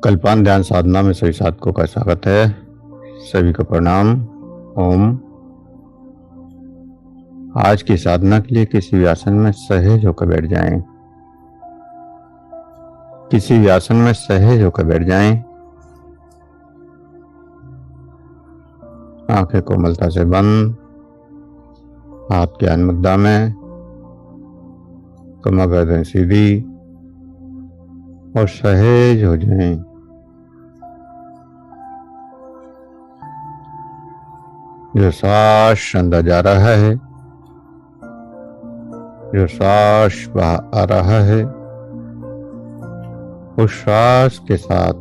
कल्पांत ध्यान साधना में सभी साधकों का स्वागत है। सभी को प्रणाम। ओम। आज की साधना के लिए किसी भी आसन में सहज होकर बैठ जाएं। किसी भी आसन में सहज होकर बैठ जाएं। आंखें कोमलता से बंद, हाथ ज्ञान मुद्रा में, कमर गर्दन सीधी और सहज हो जाएं। जो सांस अंदर जा रहा है, जो सांस बाहर आ रहा है, उस सांस के साथ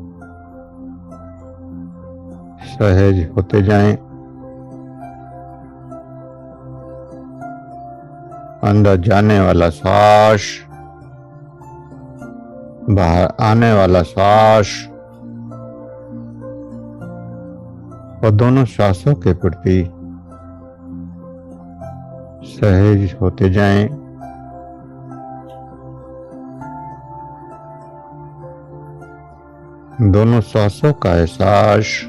सहज होते जाएं। अंदर जाने वाला सांस, बाहर आने वाला सांस और दोनों सांसों के प्रति सहज होते जाएं। दोनों सांसों का एहसास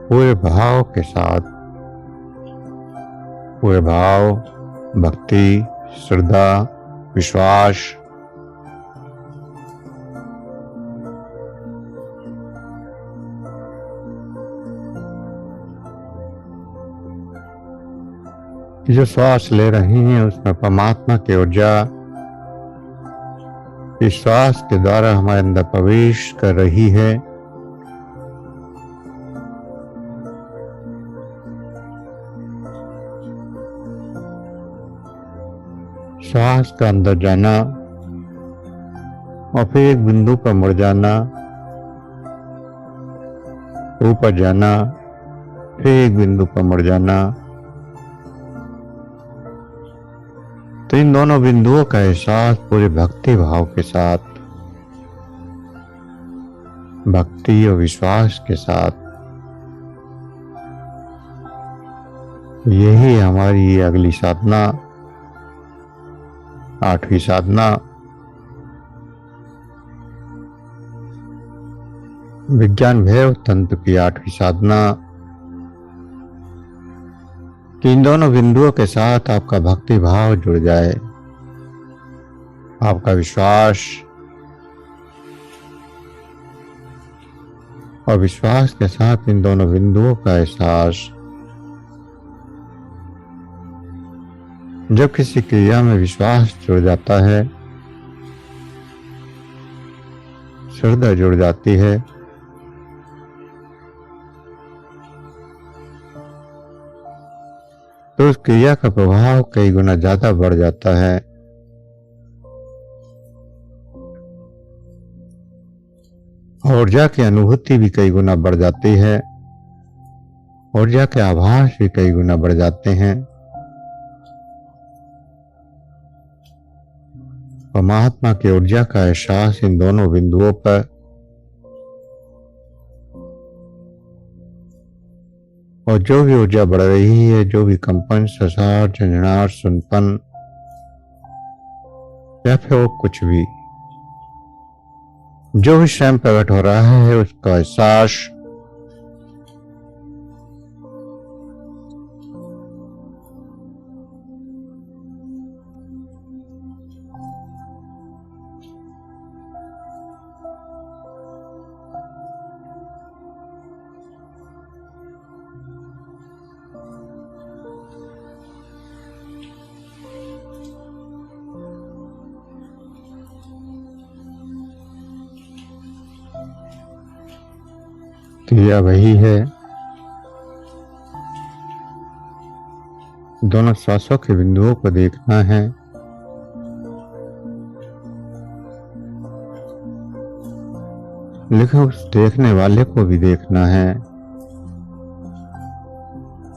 पूरे भाव के साथ, पूरे भाव, भक्ति, श्रद्धा, विश्वास जो श्वास ले रही हैं उसमें परमात्मा की ऊर्जा इस श्वास के द्वारा हमारे अंदर प्रवेश कर रही है। श्वास का अंदर जाना और फिर एक बिंदु पर मुड़ जाना, ऊपर जाना, फिर एक बिंदु पर मुड़ जाना। तो इन दोनों बिंदुओं का एहसास पूरे भक्ति भाव के साथ, भक्ति और विश्वास के साथ, यही हमारी अगली साधना, 8वीं साधना, विज्ञान भैरव तंत्र की 8वीं साधना। कि इन दोनों बिंदुओं के साथ आपका भक्ति भाव जुड़ जाए, आपका विश्वास और विश्वास के साथ इन दोनों बिंदुओं का एहसास। जब किसी क्रिया में विश्वास जुड़ जाता है, श्रद्धा जुड़ जाती है, तो उस क्रिया का प्रभाव कई गुना ज्यादा बढ़ जाता है। ऊर्जा की अनुभूति भी कई गुना बढ़ जाती है, ऊर्जा के आभास भी कई गुना बढ़ जाते हैं। परमात्मा की ऊर्जा का एहसास इन दोनों बिंदुओं पर और जो भी ऊर्जा बढ़ रही है, जो भी कंपन, ससार, झंझनाहट, सुनपन या फिर वो कुछ भी, जो भी स्वयं प्रकट हो रहा है, उसका एहसास क्रिया वही है। दोनों श्वासों के बिंदुओं को देखना है। लेकिन उस देखने वाले को भी देखना है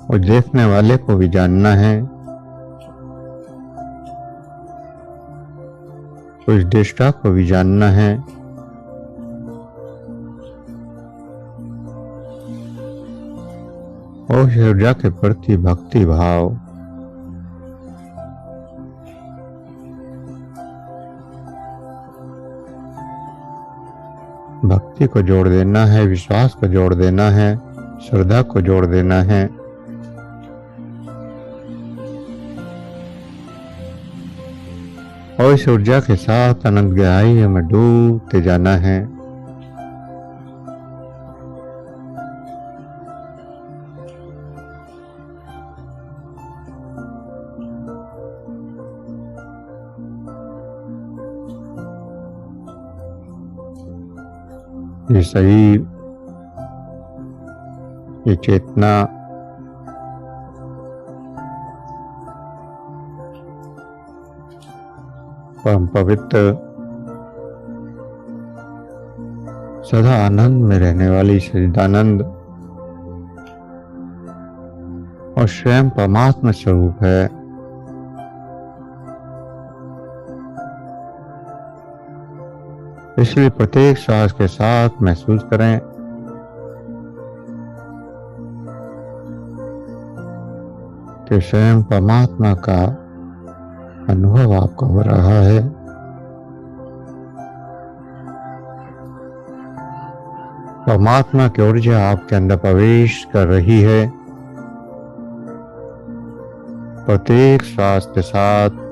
और देखने वाले को भी जानना है। उस दृष्टा को भी जानना है। और ऊर्जा के प्रति भक्ति भाव भक्ति को जोड़ देना है, विश्वास को जोड़ देना है, श्रद्धा को जोड़ देना है। और इस ऊर्जा के साथ अनंत गहराई में डूबते जाना है। ये शरीर, ये चेतना परम पवित्र, सदा आनंद में रहने वाली सच्चिदानंद और स्वयं परमात्मा स्वरूप है। इसलिए प्रत्येक श्वास के साथ महसूस करें कि स्वयं परमात्मा का अनुभव आपको हो रहा है। परमात्मा की ऊर्जा आपके अंदर प्रवेश कर रही है। प्रत्येक श्वास के साथ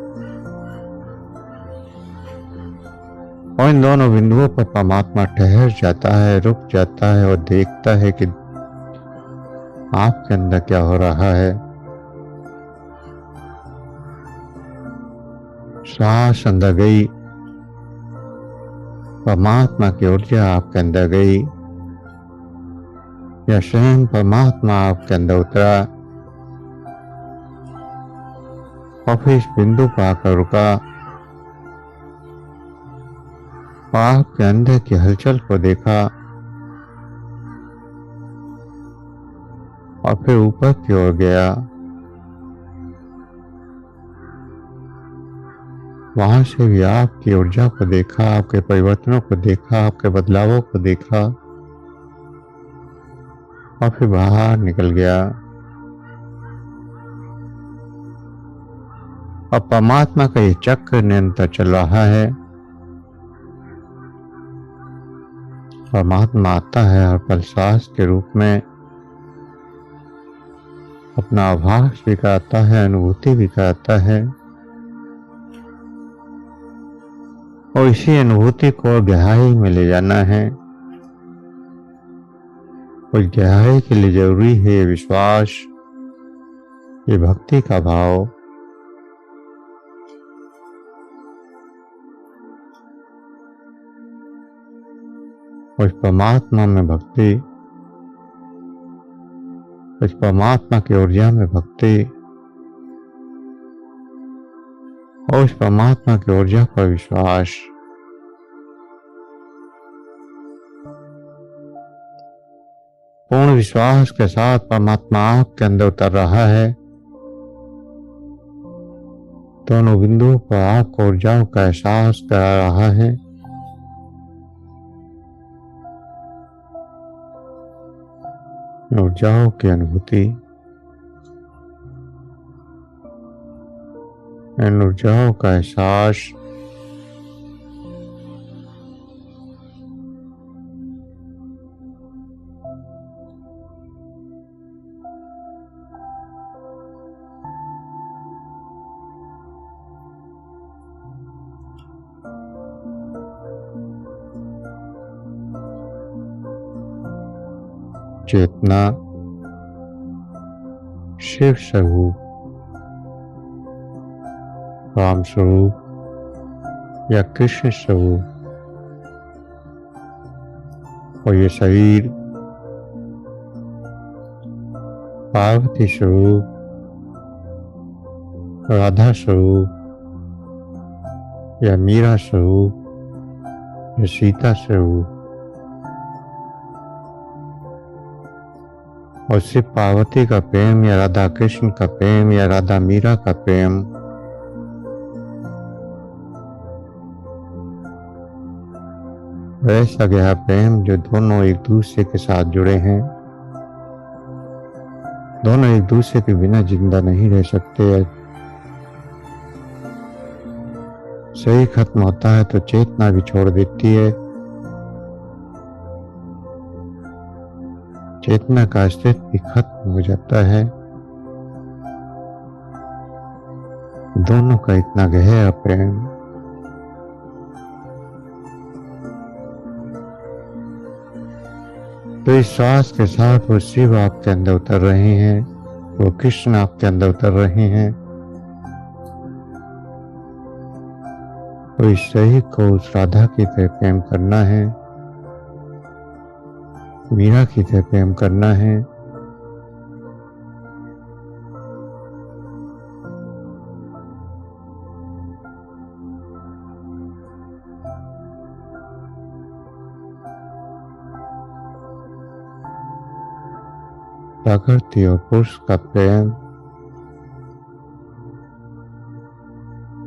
और इन दोनों बिंदुओं पर परमात्मा ठहर जाता है, रुक जाता है और देखता है कि आपके अंदर क्या हो रहा है। श्वास अंदर गई, परमात्मा की ऊर्जा आपके अंदर गई, या स्वयं परमात्मा आपके अंदर उतरा और फिर इस बिंदु पर आकर रुका और आपके अंदर की हलचल को देखा और फिर ऊपर की ओर गया। वहां से भी आपकी ऊर्जा को देखा, आपके परिवर्तनों को देखा, आपके बदलावों को देखा और फिर बाहर निकल गया। अब परमात्मा का ये चक्र निरंतर चल रहा है। परमात्मा आता है हर पल श्वास के रूप में, अपना आभास भी कराता है, अनुभूति भी कराता है और इसी अनुभूति को गहराई में ले जाना है। उस गहराई के लिए जरूरी है विश्वास, ये भक्ति का भाव। उस परमात्मा में भक्ति, उस परमात्मा की ऊर्जा में भक्ति और उस परमात्मा की ऊर्जा पर विश्वास। पूर्ण विश्वास के साथ परमात्मा आपके अंदर उतर रहा है। दोनों बिंदुओं पर आपको ऊर्जाओं का एहसास करा रहा है। ऊर्जाओं की अनुभूति, इन ऊर्जाओं का एहसास चेतना शिव स्वरूप, राम स्वरूप या कृष्ण स्वरूप, और ये शरीर पार्वती स्वरूप, राधा स्वरूप या मीरा स्वरूप या सीता स्वरूप, और सिर्फ पार्वती का प्रेम या राधा कृष्ण का प्रेम या राधा मीरा का प्रेम, वैसा गया प्रेम जो दोनों एक दूसरे के साथ जुड़े हैं। दोनों एक दूसरे के बिना जिंदा नहीं रह सकते। शरीर खत्म होता है तो चेतना भी छोड़ देती है चेतना का अस्तित्व भी खत्म हो जाता है। दोनों का इतना गहरा प्रेम, तो इस श्वास के साथ वो शिव आपके अंदर उतर रहे हैं, वो कृष्ण आपके अंदर उतर रहे हैं। तो इस शरीर को उस राधा की तरह प्रेम करना है, मीरा की तरह प्रेम करना है। प्रकृति और पुरुष का प्रेम,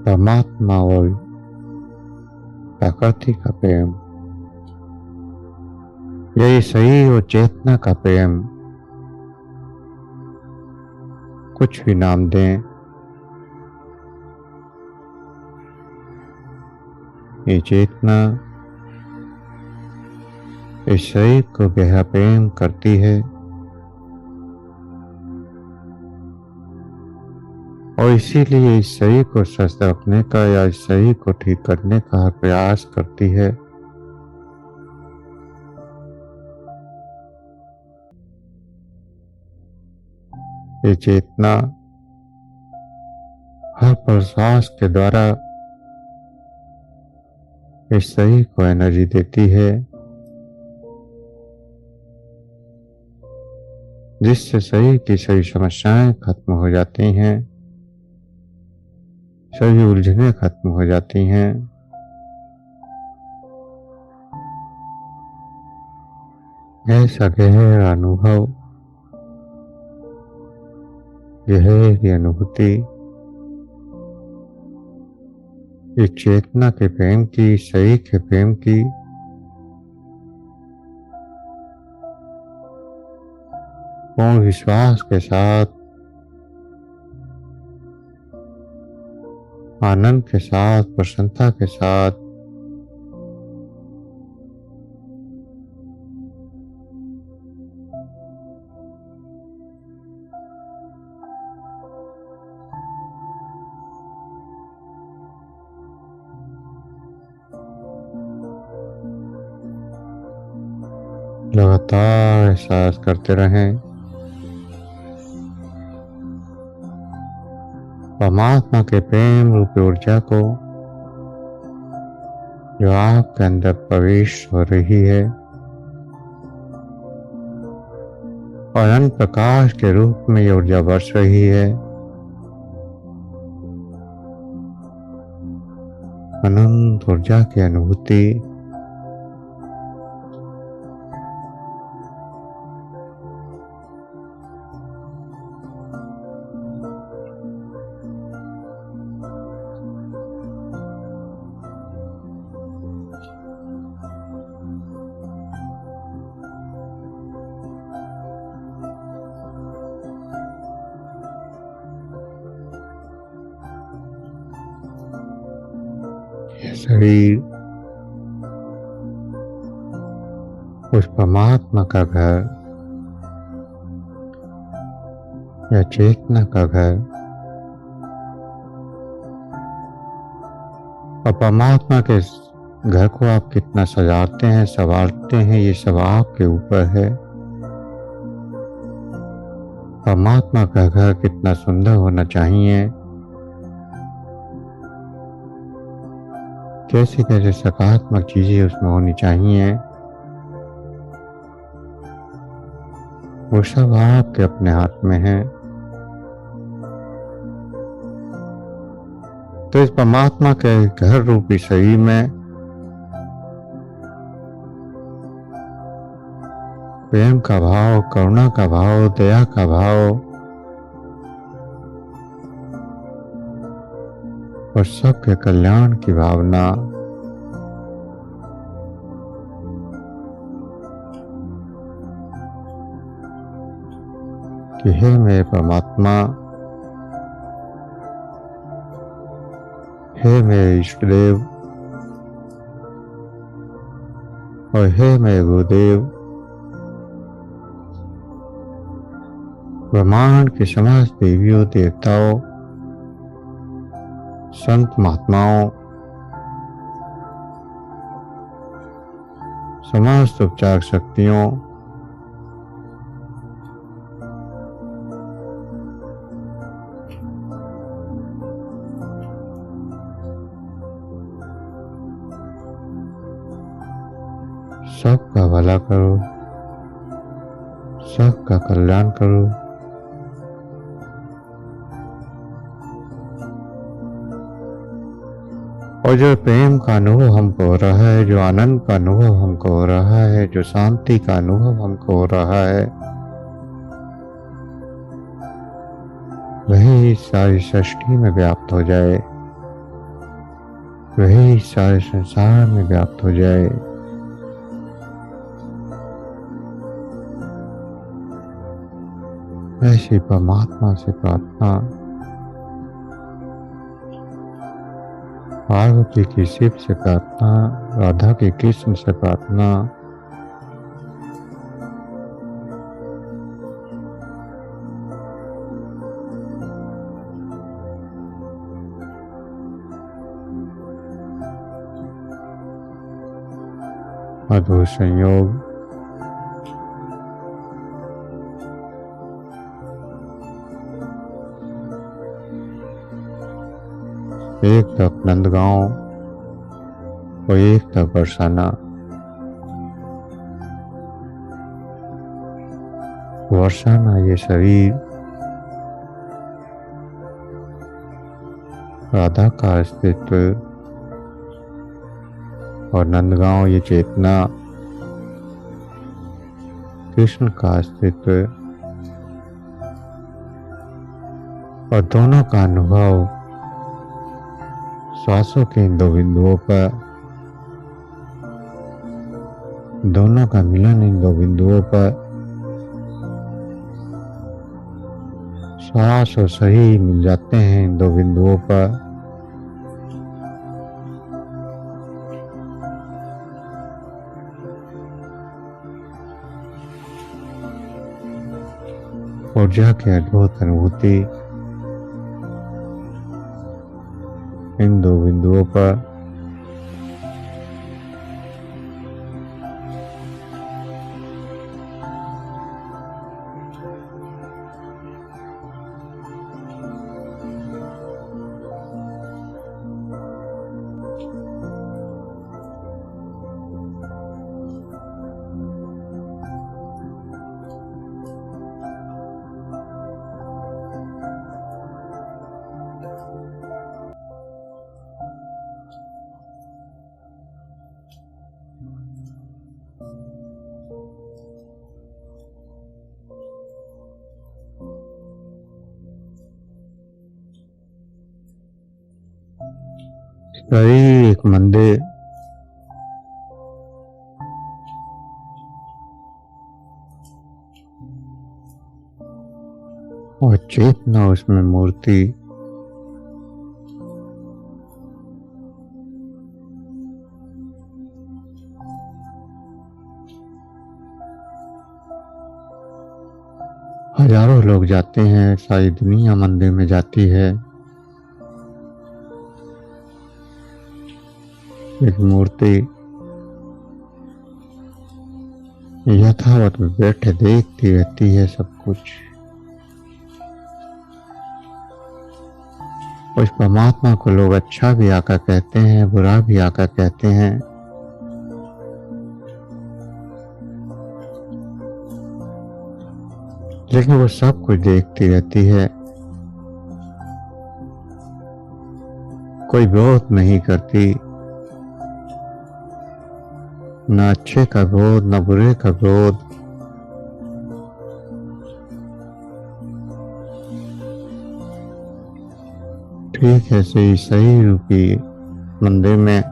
परमात्मा और प्रकृति का प्रेम, यही शरीर और चेतना का प्रेम, कुछ भी नाम दें, ये चेतना इस शरीर को गहरा प्रेम करती है और इसीलिए इस शरीर को स्वस्थ रखने का या इस शरीर को ठीक करने का प्रयास करती है। ये चेतना हर प्रश्वास के द्वारा इस शरीर को एनर्जी देती है, जिससे शरीर की सभी समस्याएं खत्म हो जाती हैं, सभी उलझनें खत्म हो जाती हैं। ऐसा गहरा अनुभव, गहरी अनुभूति इस चेतना के प्रेम की, शरीर के प्रेम की, पूर्ण विश्वास के साथ, आनंद के साथ, प्रसन्नता के साथ लगातार एहसास करते रहें। परमात्मा के प्रेम रूपी ऊर्जा को जो आपके अंदर प्रवेश हो रही है और अनंत प्रकाश के रूप में ये ऊर्जा बरस रही है, अनंत ऊर्जा की अनुभूति शरीर उस परमात्मा का घर या चेतना का घर, और परमात्मा के घर को आप कितना सजाते हैं, संवारते हैं, ये सब आपके ऊपर है। परमात्मा का घर कितना सुंदर होना चाहिए, कैसी कैसी सकारात्मक चीजें उसमें होनी चाहिए, वो सब आपके अपने हाथ में है। तो इस परमात्मा के घर रूपी शरीर में प्रेम का भाव, करुणा का भाव, दया का भाव और सबके कल्याण की भावना कि हे मेरे परमात्मा, हे मेरे इष्ट देव और हे मेरे गुरुदेव, ब्रह्मांड के समस्त देवियों देवताओं, संत महात्माओं, समस्त उपचार शक्तियों, सबका भला करो, सबका कल्याण करो। और जो प्रेम का अनुभव हमको हो रहा है, जो आनंद का अनुभव हमको हो रहा है, जो शांति का अनुभव हमको हो रहा है, वही सारी सृष्टि में व्याप्त हो जाए, वही सारे संसार में व्याप्त हो जाए। ऐसी परमात्मा से प्रार्थना, पार्वती की शिव से प्रार्थना, राधा की कृष्ण से प्रार्थना, अद्भुत संयोग। एक तरफ नंदगांव और एक तरफ बरसाना। बरसाना ये शरीर राधा का अस्तित्व और नंदगांव ये चेतना कृष्ण का अस्तित्व, और दोनों का अनुभव श्वासों के इन दो बिंदुओं पर, दोनों का मिलन इन दो बिंदुओं पर, श्वास और शरीर मिल जाते हैं इन दो बिंदुओं पर। ऊर्जा की अद्भुत अनुभूति इन दो बिंदुओं पर। शरीर एक मंदिर, और चेतना उसमें मूर्ति। हजारों लोग जाते हैं, सारी दुनिया मंदिर में जाती है। एक मूर्ति यथावत में बैठे देखती रहती है सब कुछ। उस परमात्मा को लोग अच्छा भी आकर कहते हैं, बुरा भी आकर कहते हैं। लेकिन वो सब कुछ देखती रहती है, कोई विरोध नहीं करती, न अच्छे का विरोध न बुरे का विरोध। ठीक है, सही रूपी मंदिर में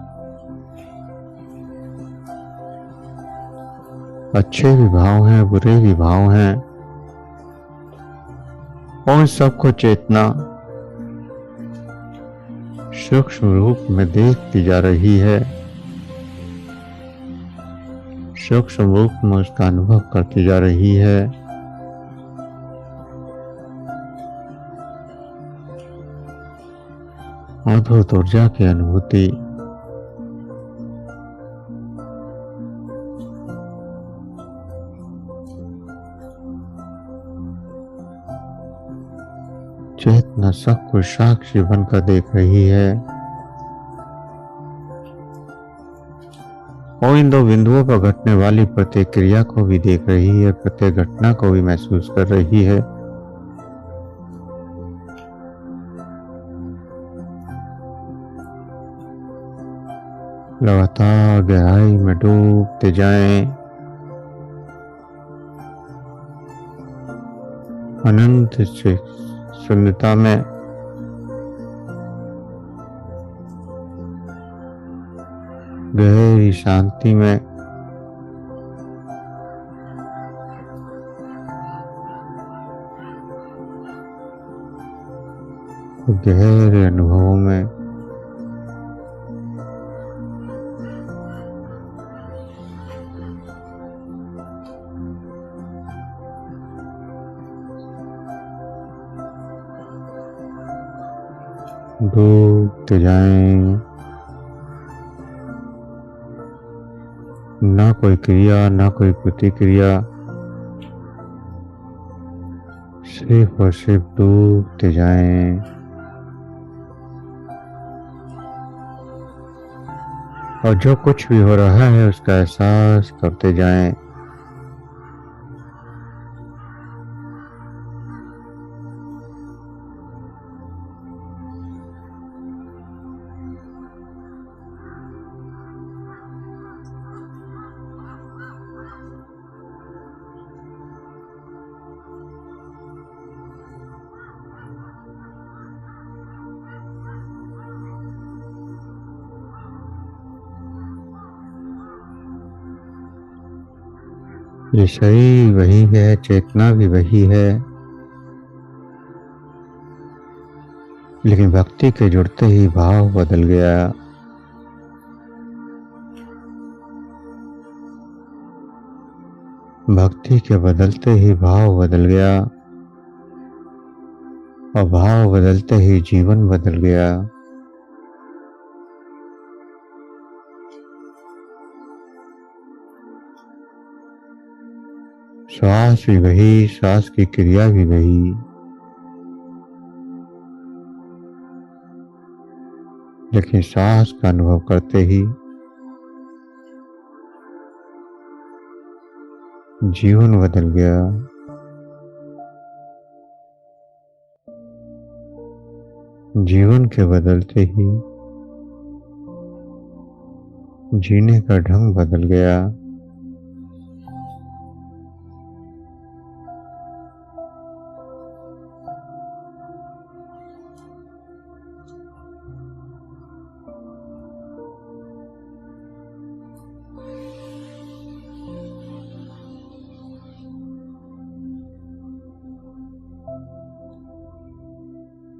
अच्छे भी भाव हैं, बुरे भी भाव हैं, और सबको चेतना सूक्ष्म रूप में देखती जा रही है, सूक्ष्म रूप में उसका अनुभव करती जा रही है। अद्भुत ऊर्जा की अनुभूति। चेतना सब कुछ साक्षी बनकर देख रही है और इन दो बिंदुओं पर घटने वाली प्रत्येक क्रिया को भी देख रही है, प्रत्येक घटना को भी महसूस कर रही है। लगातार गहराई में डूबते जाएं, अनंत से शून्यता में। गहरी शांति में। गहरे अनुभवों में। डूबते जाएं, ना कोई क्रिया ना कोई प्रतिक्रिया, सिर्फ और सिर्फ डूबते जाएं। और जो कुछ भी हो रहा है उसका एहसास करते जाएं। ये शरीर वही है, चेतना भी वही है, लेकिन भक्ति के जुड़ते ही भाव बदल गया। भक्ति के बदलते ही भाव बदल गया और भाव बदलते ही जीवन बदल गया। श्वास भी वही, श्वास की क्रिया भी वही, लेकिन श्वास का अनुभव करते ही जीवन बदल गया। जीवन के बदलते ही जीने का ढंग बदल गया।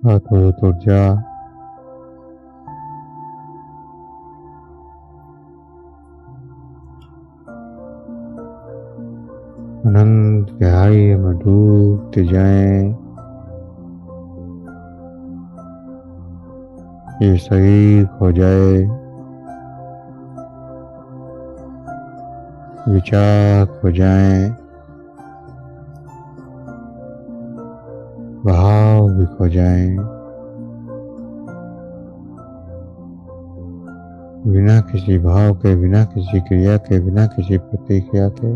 अद्भुत ऊर्जा, अनंत गहराई में डूबते जाएं। ये शरीर खो जाए, विचार खो जाएं, भाव भी खो जाएं। बिना किसी भाव के, बिना किसी क्रिया के, बिना किसी प्रतिक्रिया के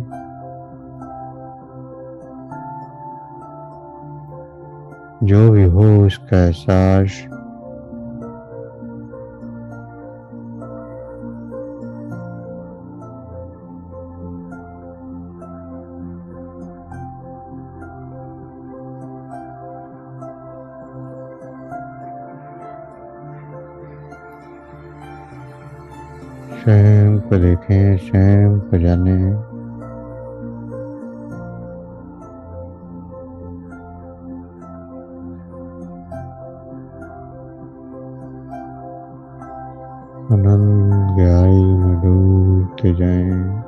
जो भी हो उसका एहसास स्वयं को देखें, स्वयं को जाने। आनंद गहराई में डूबते जाएं।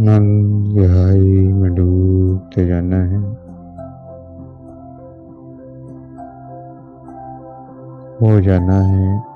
गहराई में डूबते जाना है। हो जाना है।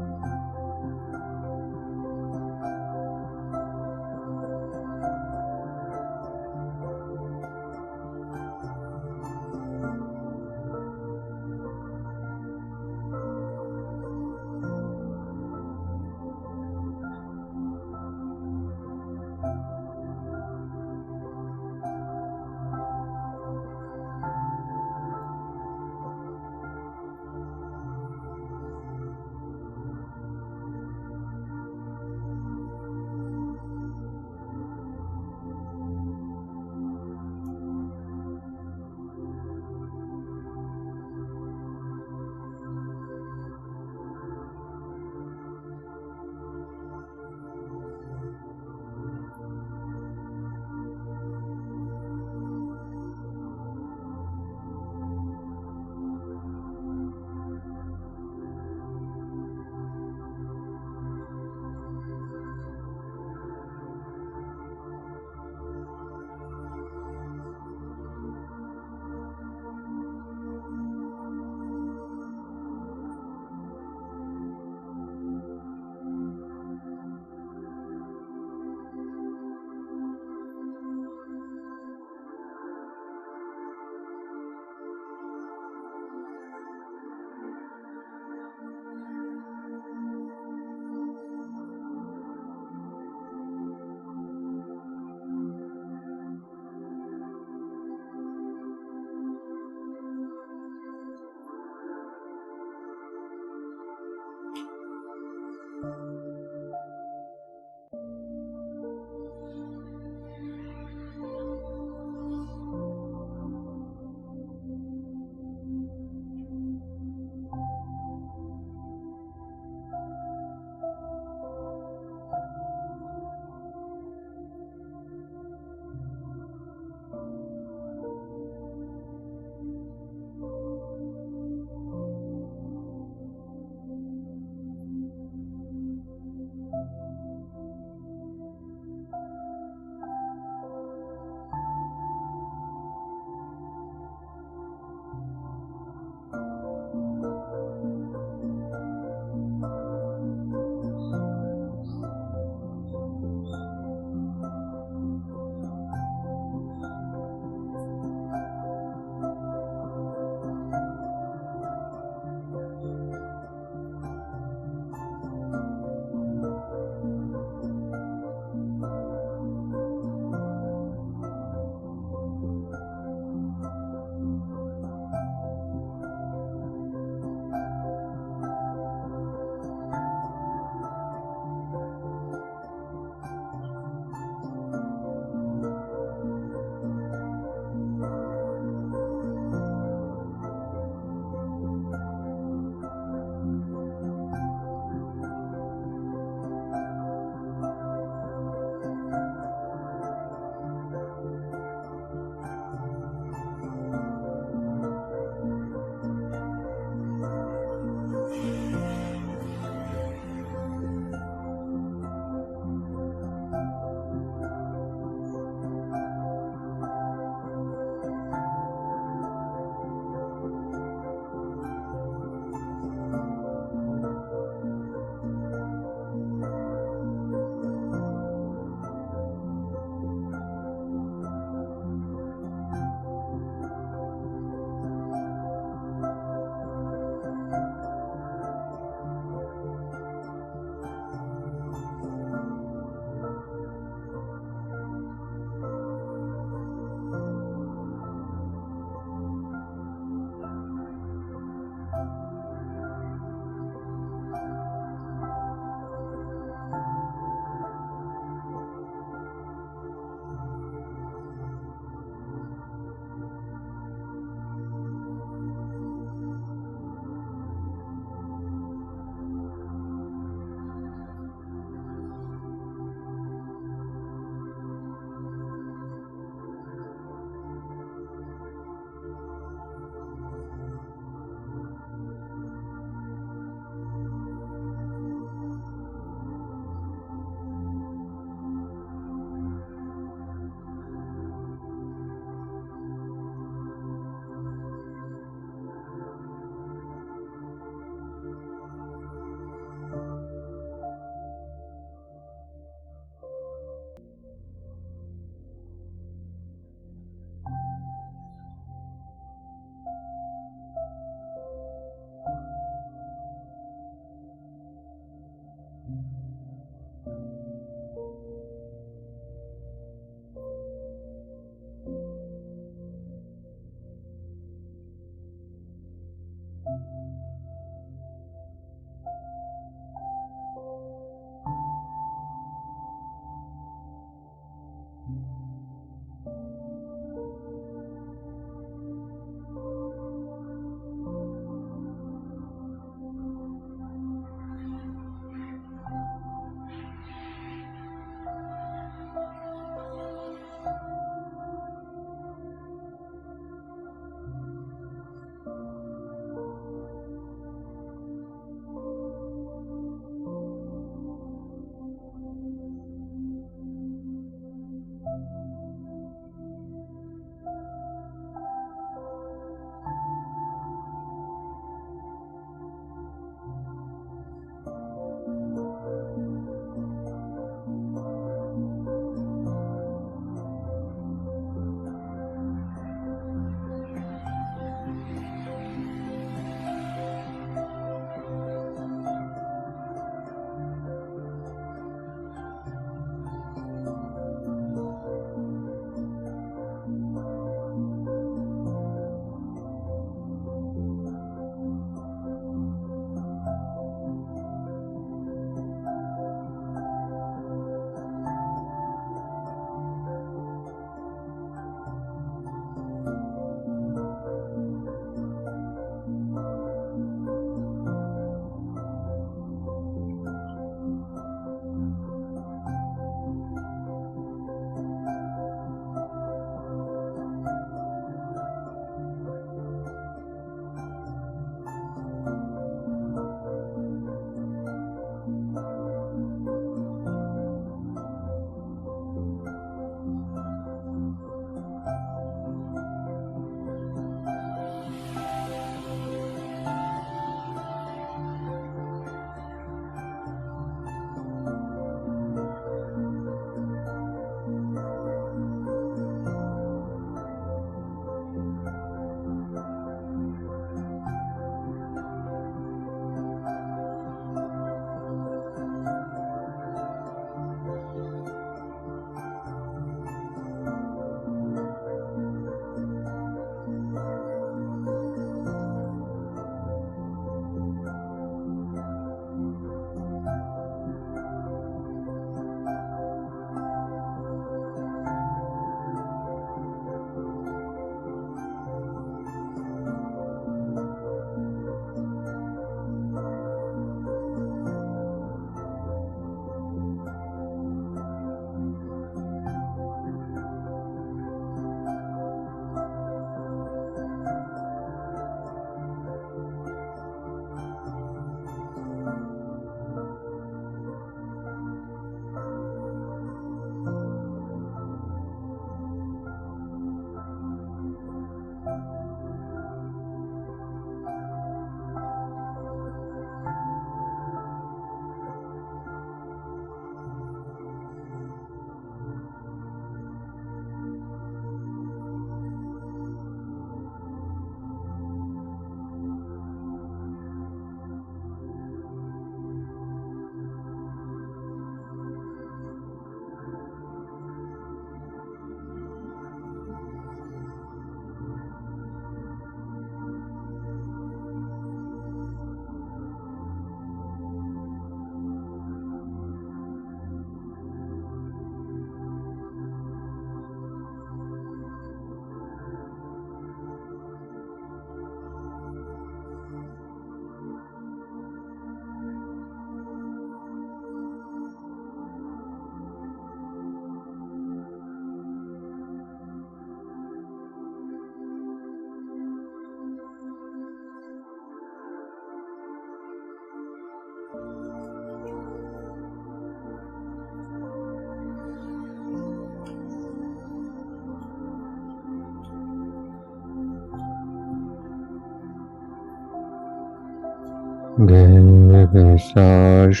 गहरे गहरे सांस,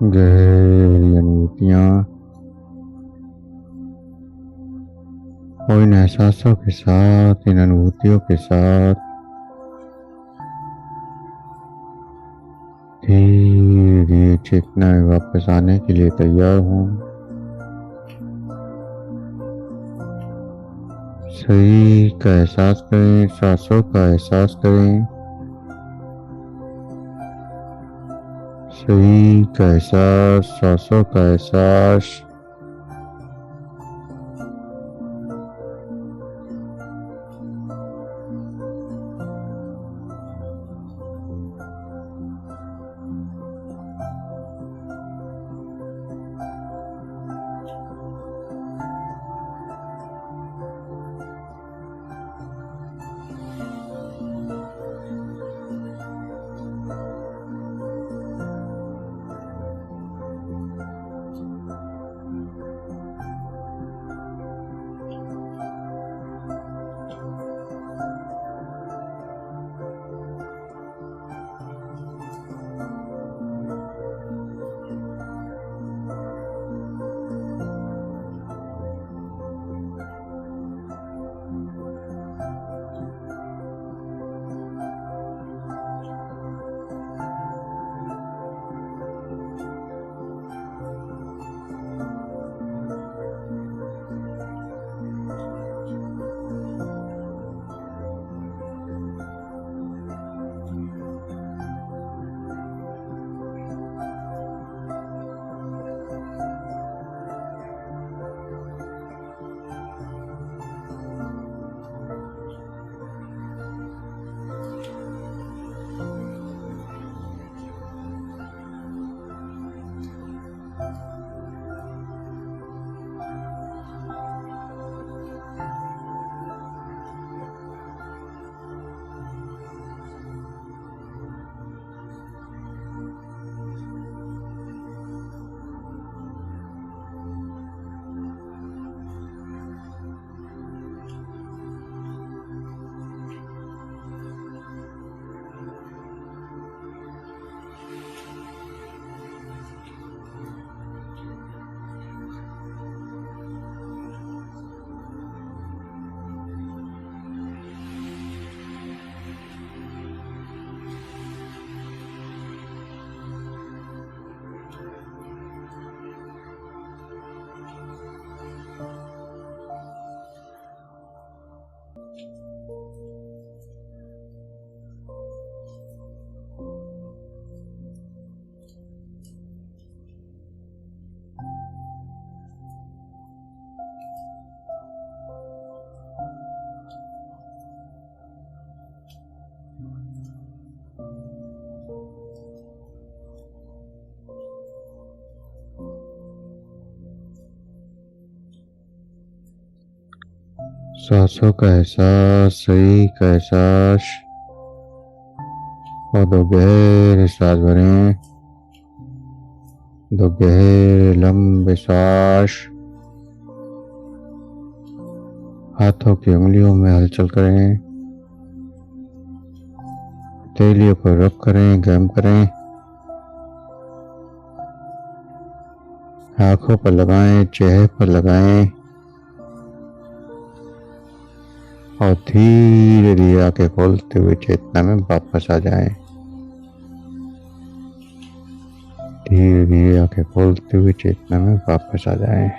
गहरी अनुभूतियां और इन एहसासों के साथ, इन अनुभूतियों के साथ धीरे धीरे चेतना में वापस आने के लिए तैयार हूं। शरीर का एहसास करें, सांसों का एहसास करें, शरीर का एहसास, सांसों का एहसास। सांसों का एहसास, शरीर का एहसास और दो गहरे सांस भरें, दो गहरे लंबे सांस। हाथों की उंगलियों में हलचल करें, हथेलियों को रब करें, गर्म करें, आंखों पर लगाएं, चेहरे पर लगाएं और धीरे धीरे आंखें खोलते हुए चेतना में वापस आ जाएं। धीरे धीरे आंखें खोलते हुए चेतना में वापस आ जाएं।